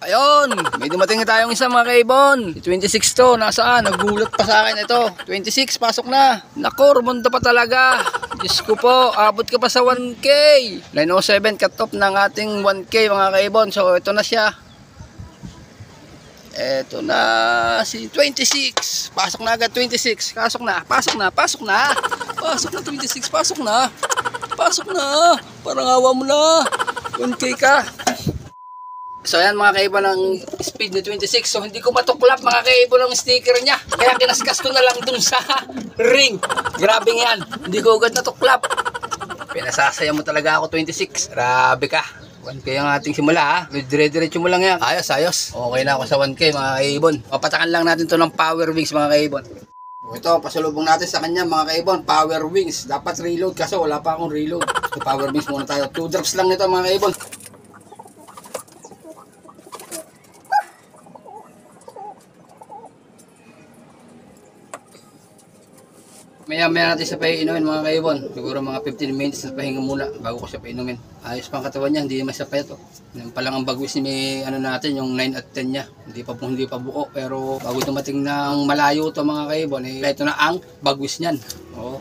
Ayun, may dumating na tayong isa mga kaibon. 26 to, nasaan? Nagulat pa sa akin ito. 26, pasok na. Nako, rumunta pa talaga. Diyos ko po, abot ka pa sa 1K. Line 07, cut off ng ating 1K mga kaibon. So, ito na siya. Ito na si 26. Pasok na agad 26. Pasok na, pasok na, pasok na. Pasok na 26, pasok na. Pasok na. Parang awa mo na. 1K ka. So ayan mga kaibon ang speed ni 26. So hindi ko matuklap mga kaibon ang sticker niya. Kaya kinaskas ko na lang dun sa ring. Grabe yan. Hindi ko agad natuklap. Pinasasaya mo talaga ako 26. Grabe ka. 1K ang ating simula ha. Dire-diretso mo lang yan. Ayos, ayos. Okay na ako sa 1K mga kaibon. Papatakan lang natin to ng power wings mga kaibon. Ito, pasalubong natin sa kanya mga kaibon. Power wings. Dapat reload kasi wala pa akong reload. So power wings muna tayo. 2 drops lang nito mga kaibon. Maya-maya natin siya painumin mga kaibon. Siguro mga 15 minutes na pahinga muna bago ko siya painumin. Ayos pang katawan niya, hindi naman siya payato. Yan pa lang ang bagwis ni ano natin, yung 9 at 10 niya. Hindi pa buo, pero bago dumating ng malayo to mga kaibon, ito na ang bagwis niyan. Oh,